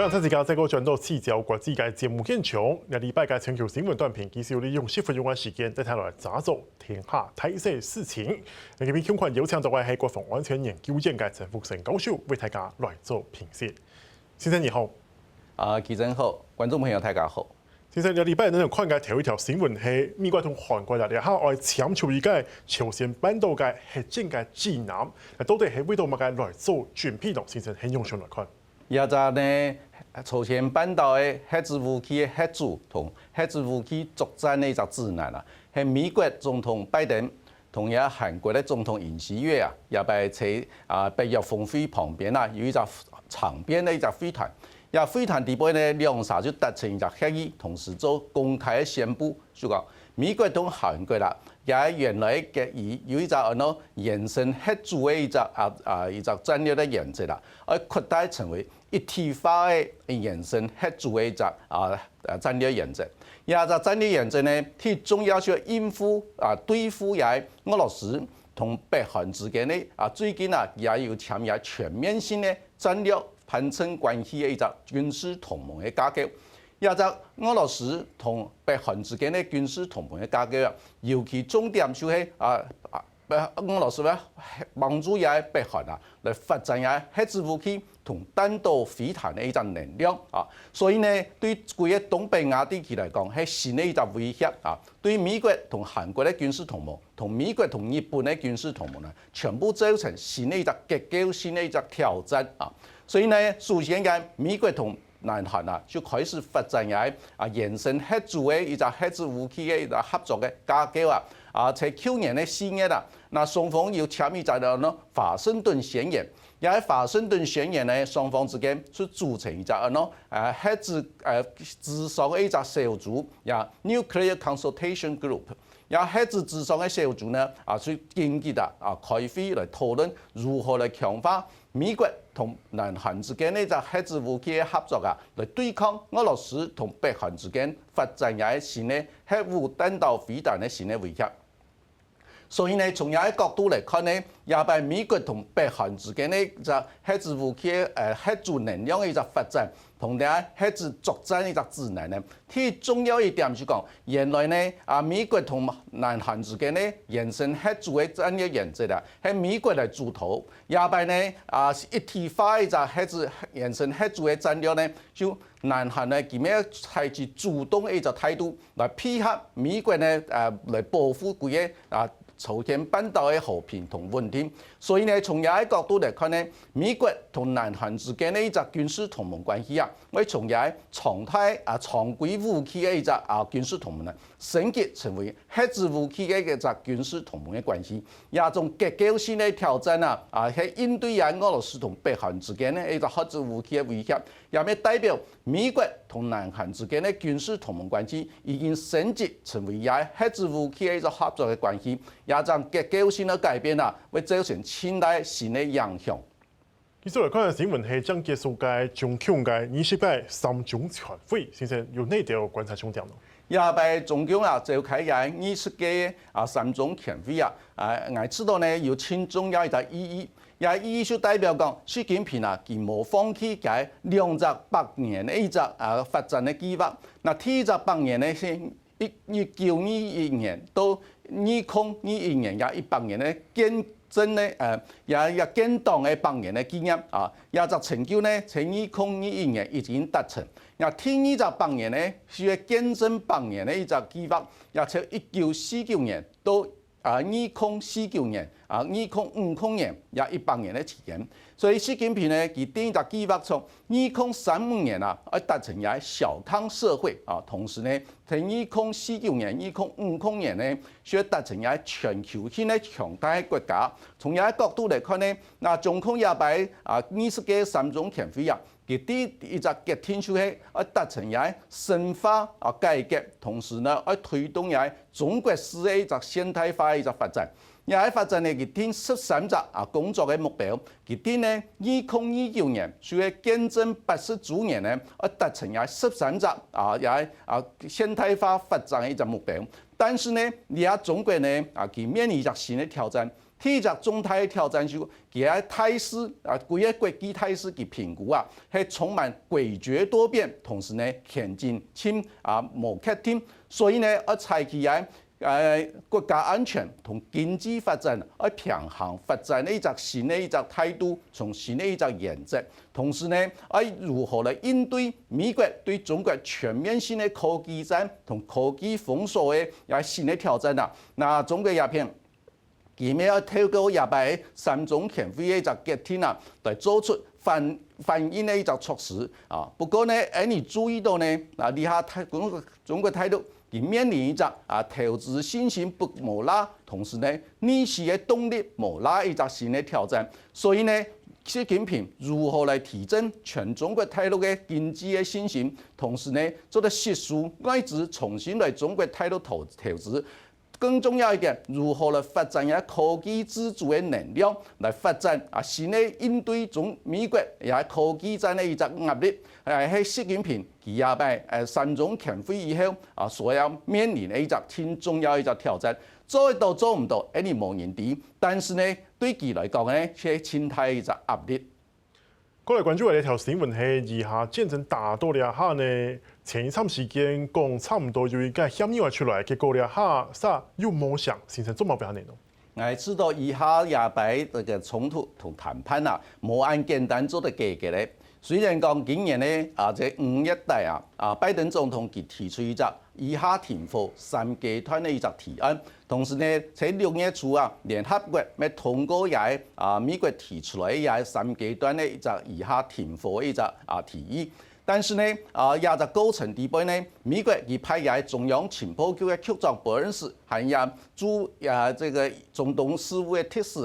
非常謝謝大家這個轉到視角國際嘅節目現場。呢禮拜嘅全球新聞短評，其實利用10分鐘嘅時間，帶睇來抓做天下大小事情。呢邊恐況有請到嘅係國防安全研究院嘅陳福成教授，為大家來做評析。先生你好，記者好，觀眾朋友大家好。先生，呢禮拜呢看嘅頭一條新聞係美國同韓國日後愛搶取一個朝鮮半島嘅核戰嘅指南，到底係為到乜嘅來做準備咯？先生係用上來看。現在呢，朝鮮半島嘅核子武器嘅核主同核子武器作戰嘅一個指南啊，係美國總統拜登同埋韓國嘅總統尹錫悅啊，也喺北約峰會旁邊啊，有一個長邊嘅一個會談。也會談地步呢，兩沙就達成一個協議，同時做公開嘅宣布，就講美國同韓國啦，也原來嘅有一個延伸核主嘅一個戰略嘅原則啦，而擴大成為一體化嘅延伸核主嘅一個戰略原則。也個戰略原則呢，最重要就應付對付也俄羅斯同北韓之間呢最近也有簽約全面性嘅戰略攀稱關係嘅一個軍事同盟嘅架構，也就俄羅斯同北韓之間嘅軍事同盟嘅架構啊，尤其重點就係俄羅斯咧幫助也北韓來發展也核子武器同彈道飛彈嘅一個能量啊，所以呢對整個東北亞地區來講係新嘅一個威脅啊，對美國同韓國嘅軍事同盟，同美國同日本嘅軍事同盟呢，全部造成新嘅一個結構性嘅一個挑戰啊。所以呢，首先嘅美國同南韓就開始發展嘅延伸核主嘅一個核子武器嘅一個合作嘅架構啊，在去年嘅4月啦，那雙方要簽一個華盛頓宣言，也喺華盛頓宣言呢，雙方之間去組成一個核子諮商嘅一個小組，也 Nuclear Consultation Group。也核子諮商嘅小組呢，去緊急的開會來討論如何來強化美國同南韓之間呢個核子武器嘅合作來對抗俄羅斯同北韓之間發展嘅新嘅核武彈道飛彈嘅新嘅威脅。所以呢，從呢個角度來看呢，也把美國同北韓之間呢個核子武器嘅核主能量嘅一個發展，同埋核子作戰嘅一個指南呢，最重要一點就講，原來呢美國同南韓之間呢延伸核主嘅戰略原則啦，係美國來主導，也把呢一體化一個核子延伸核主嘅戰略呢，就南韓呢佢咩採取主動嘅一個態度來配合美國呢來保護佢嘅朝鮮半島嘅和平同穩定，所以呢，從呢個角度嚟看呢，美國同南韓之間呢一個軍事同盟關係啊，我從呢常態常規武器嘅一個軍事同盟呢，升級成為核子武器嘅一個軍事同盟嘅關係，也種結構性嘅挑戰係應對俄羅斯同北韓之間呢一個核子武器嘅威脅，也咪代表美國同南韓之間嘅軍事同盟關係已經升級成為核子武器嘅一個合作嘅關係。也將結構性的改變會造成潛在新的影響。其實來看嘅新聞係將結束嘅中共嘅20屆三中全會，先生有哪條觀察重點咯？也被中共召開嘅20屆三中全會我知道呢有輕重要一個意義，也意義就代表講習近平佢冇放棄嘅200年嘅一個發展嘅計劃。那第一100年呢係1921年到2021年也100年嘅建政咧，也建黨嘅100年嘅紀念也就成就呢，在2021年已經達成。第200年呢，是建政100年嘅一個計劃，也從1949年到2049年2050年也100年嘅期間。所以習近平呢，佢定一個計劃從2035年達成也小康社會同時呢，在2049年、2050年呢，需要達成也全球性嘅強大嘅國家。從呢個角度嚟看呢，那中共也把20屆三中全會佢第一個決定就係達成也深化改革，同時呢，推動也中國式嘅一個現代化嘅一個發展。也喺發展呢，佢定13個工作嘅目標，佢定呢2029年，所以建政80週年呢，達成也13個也係現代化發展嘅一個目標。但是呢，而家中國呢，佢面臨一個新嘅挑戰。第一隻重大挑戰就佢喺態勢啊，規個國際態勢嘅評估啊，係充滿詭譎多變，同時呢前進性啊無確定，所以呢我採取喺國家安全同經濟發展去平衡發展的一隻新的一隻態度，從新的一隻原則，同時呢如何來應對美國對中國全面性的科技戰同科技封鎖的也新的挑戰啊！那中國鴉片，佢咪要透過廿八個三中全會的一隻決定啊，來做出反應的一隻措施啊。不過呢，你注意到呢，嗱，以下中國態度。佢面臨一隻投資信心不無啦，同時呢逆市嘅動力無啦一隻新嘅挑戰，所以呢習近平如何來提振全中國大陸嘅經濟嘅信心，同時呢做得吸收外資重新來中國大陸投資，更重要一點，如何來發展一科技自主嘅能量，來發展新嘅應對中美國也科技戰嘅一隻壓力。喺習近平佢廿八三中全會以後啊，所要面臨嘅一隻挺重要一隻挑戰，做得到做唔到，呢無人知。但是呢，對佢來講呢，係挺大一隻壓力。過來關注嘅呢條新聞係以下戰爭打到了下呢，前一場時間講差唔多有一個協議出來，結果了下啥又冇想形成做乜嘢內容。我知道以下廿八這個衝突同談判啊，冇按簡單做得解決咧。雖然講今年咧這5月底拜登總統佢提出一隻以哈停火3階段的一隻提案，同時呢喺6月初聯合國咪通過也美國提出來也3階段的一隻以哈停火的一隻提議。但是呢，也在過程底邊呢，美國佢派也中央情報局嘅局長伯恩斯，還有駐這個中東事務嘅特使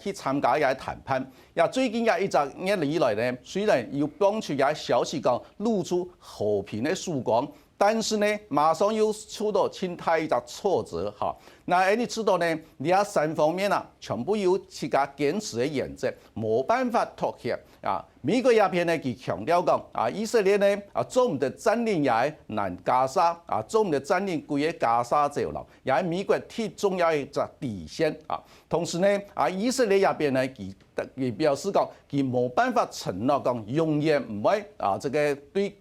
去參加也談判。也最近也一個月以來呢，雖然有放出也消息講露出和平的曙光，但是呢，馬上又受到挺大一個挫折哈。那你知道呢？你下3方面全部有自家堅持的原則，冇辦法妥協啊。美國鴉片呢，佢強調講以色列呢做唔得佔領也南加沙做唔得佔領整個加沙走廊，也係美國最重要一個底線啊。同時呢以色列鴉片呢，佢表示講佢冇辦法承諾講永遠唔會這個對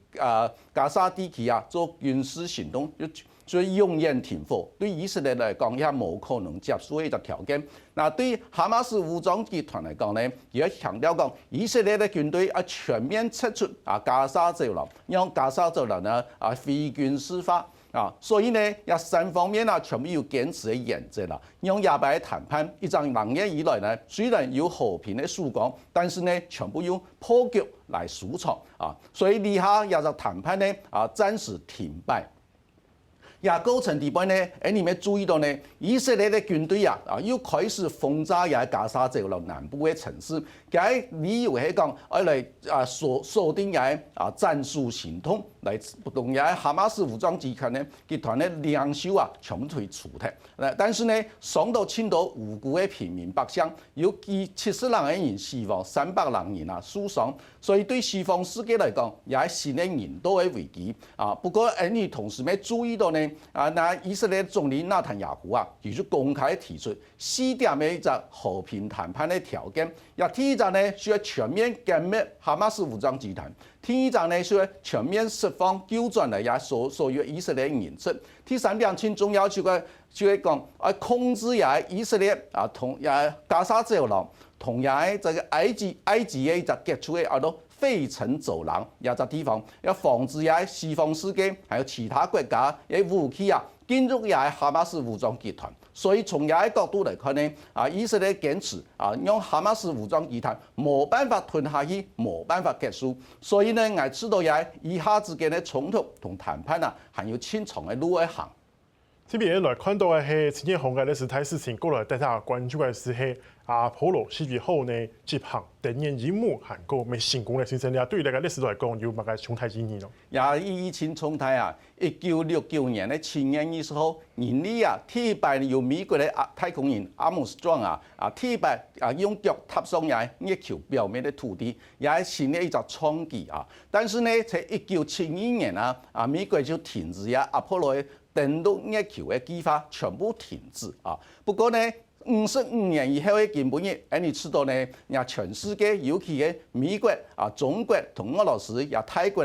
加沙地區做軍事行動。所以永遠停火對以色列來講也冇可能接受一個條件。那對哈馬斯武裝集團來講呢，也強調講以色列的軍隊全面撤出加沙走廊，讓加沙走廊呢非軍事化所以呢，也3方面全部要堅持的原則啦。讓廿八談判一場2月以來呢，雖然有和平的曙光，但是呢，全部用破局來收場所以以下也就談判呢暫時停擺。也過程底邊呢，你咪注意到呢，以色列的軍隊又開始轟炸也加沙走廊南部的城市，佢理由係講來鎖定也戰術行動，來同也哈馬斯武裝集團呢的領袖全部退出的。但是呢，傷到青島無辜的平民百姓，有70人死亡，300人受傷，所以對西方世界來講，也係新的人道的危機不過你同時咪注意到呢？那以色列總理納坦雅胡佢就公開提出4點的一個和平談判的條件。第一個呢，需要全面殲滅哈馬斯武裝集團；第二個呢，需要全面釋放救轉來所有以色列人質；第3點最重要就係講控制以色列同加沙走廊，同這個埃及的一個傑出的費城走廊這個地方，要防止西方世界還有其他國家嘅武器進入哈馬斯武裝集團。所以從這個角度來看呢，以色列堅持讓哈馬斯武裝集團冇辦法吞下去，冇辦法結束。所以呢，我知道以下之間的衝突同談判還有很長的路要行。這邊來看到嘅係前天紅嘅歷史態事情，過來大家關注嘅是係阿波羅12號呢執行第2任務，韓國未成功嘅先生咧，對於呢個歷史來講有乜嘅重大意義咯？也意義重大1969年的7月20號，人類第一擺由美國的太空人阿姆斯壯第一擺用腳踏上月球表面的土地，也係新的一個創舉但是呢，在1971年美國就停止阿波羅登陸月球的計劃，全部停止不過呢， 55年以後嘅今日，你知道呢？也全世界尤其嘅美國啊、中國同俄羅斯也泰國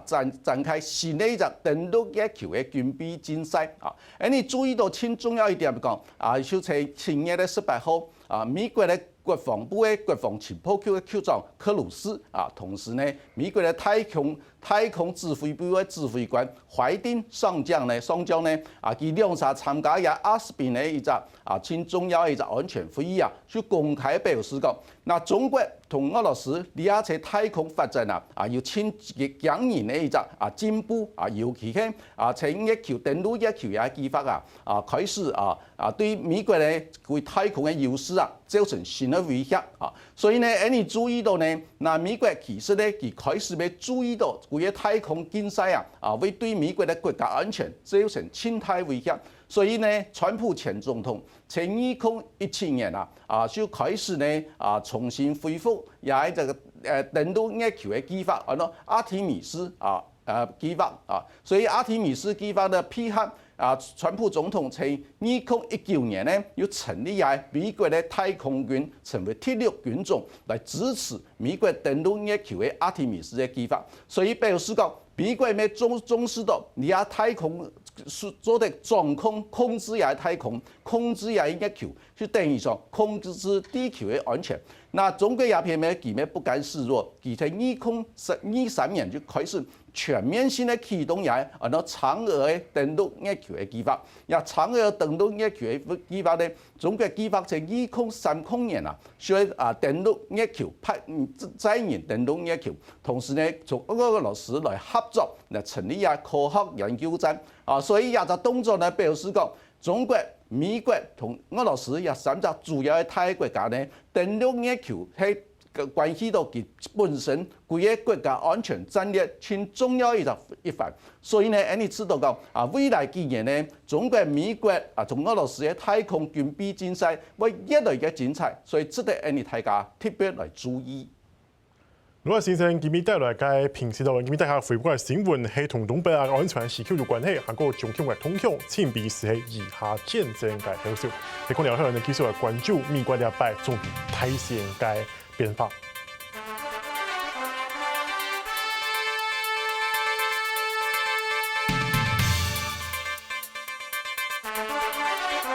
展開新的一個登陸月球嘅軍備競賽啊！你注意到很重要一點講就係7月18號美國嘅國防部嘅國防情報局嘅局長克魯斯同時呢，美國嘅太空指揮部嘅指揮官懷丁上將呢，佢兩場參加也阿斯賓嘅一個很重要嘅一個安全會議就公開表示講，那中國同俄羅斯呢一切太空發展要千幾年嘅一個進步尤其係喺月球登陸月球嘅計劃開始對美國咧對太空嘅優勢造成新的威脅所以呢，你注意到呢，那美國其實咧佢開始要注意到佢嘅太空競賽會對美國嘅國家安全造成潛在威脅。所以呢，川普前總統在2017年就開始呢重新恢復也係這個登陸月球嘅計劃，阿提米斯計劃所以阿提米斯計劃的配合川普總統在2019年呢又成立美國的太空軍，成為第6軍種來支持美國登陸月球的阿提米斯的計劃，所以表示講美國要重視到你太空做的掌控制太空，控制月球，就等於說控制地球的安全。那中國也偏偏佢不甘示弱，佢在2023年就開始全面性的啟動嫦娥的登陸月球的計劃。嫦娥登陸月球的計劃呢，中國計劃在2030年需要登陸月球，載人登陸月球，同時呢，從俄羅斯來合作來成立科學研究站所以個動作呢表示講，中國、美國同俄羅斯3個主要的太國家呢，登陸月球係關係到佢本身佢個國家安全戰略很重要一環。所以呢，你知道講未來幾年呢，中國、美國同俄羅斯嘅太空軍備競賽會越來越精彩，所以值得你大家特別來注意。羅先生今日帶來嘅平時今日大家回顧嘅新聞係同東北亞安全時刻有關係，韓國總統嘅通向前比是係以下戰爭嘅後續。你可能有可能繼續來關注美國禮拜總統大選嘅變化。